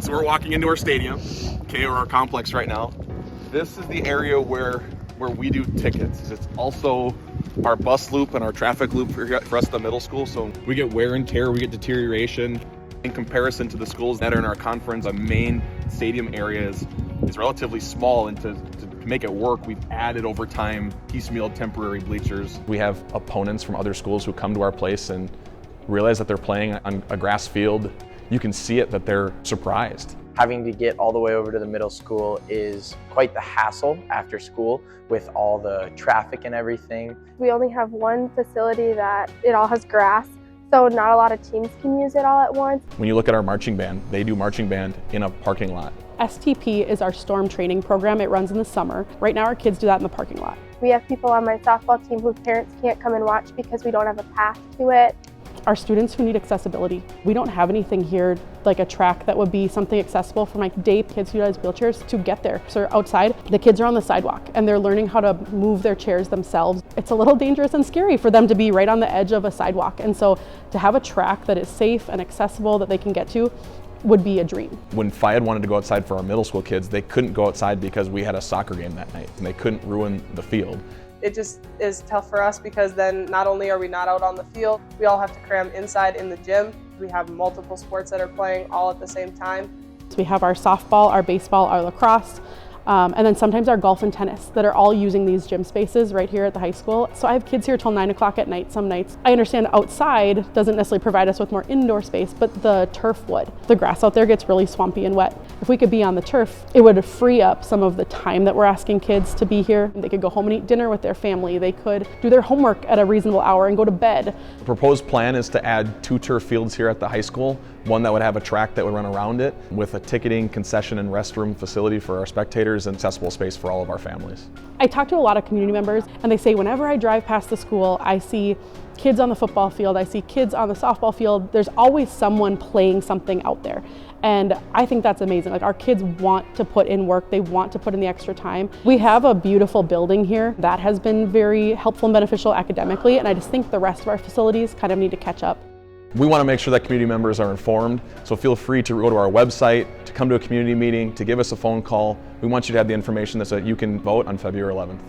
So we're walking into our stadium, okay, or our complex right now. This is the area where we do tickets. It's also our bus loop and our traffic loop for us at the middle school. So we get wear and tear, we get deterioration. In comparison to the schools that are in our conference, the main stadium area is relatively small, and to make it work, we've added over time piecemeal temporary bleachers. We have opponents from other schools who come to our place and realize that they're playing on a grass field. You can see it that they're surprised. Having to get all the way over to the middle school is quite the hassle after school with all the traffic and everything. We only have one facility that it all has grass, so not a lot of teams can use it all at once. When you look at our marching band, they do marching band in a parking lot. STP is our storm training program. It runs in the summer. Right now our kids do that in the parking lot. We have people on my softball team whose parents can't come and watch because we don't have a path to it. Our students who need accessibility. We don't have anything here like a track that would be something accessible for my day kids who utilize wheelchairs to get there. So outside, the kids are on the sidewalk and they're learning how to move their chairs themselves. It's a little dangerous and scary for them to be right on the edge of a sidewalk. And so to have a track that is safe and accessible that they can get to would be a dream. When FIAD wanted to go outside for our middle school kids, they couldn't go outside because we had a soccer game that night and they couldn't ruin the field. It just is tough for us because then not only are we not out on the field, we all have to cram inside in the gym. We have multiple sports that are playing all at the same time. So we have our softball, our baseball, our lacrosse, and then sometimes our golf and tennis that are all using these gym spaces right here at the high school. So I have kids here till 9 o'clock at night some nights. I understand outside doesn't necessarily provide us with more indoor space, but the turf would. The grass out there gets really swampy and wet. If we could be on the turf, it would free up some of the time that we're asking kids to be here. They could go home and eat dinner with their family. They could do their homework at a reasonable hour and go to bed. The proposed plan is to add 2 turf fields here at the high school, one that would have a track that would run around it with a ticketing, concession, and restroom facility for our spectators and accessible space for all of our families. I talk to a lot of community members and they say whenever I drive past the school, I see kids on the football field, I see kids on the softball field. There's always someone playing something out there. And I think that's amazing. Like, our kids want to put in work, they want to put in the extra time. We have a beautiful building here that has been very helpful and beneficial academically, and I just think the rest of our facilities kind of need to catch up. We want to make sure that community members are informed, so feel free to go to our website, to come to a community meeting, to give us a phone call. We want you to have the information so that you can vote on February 11th.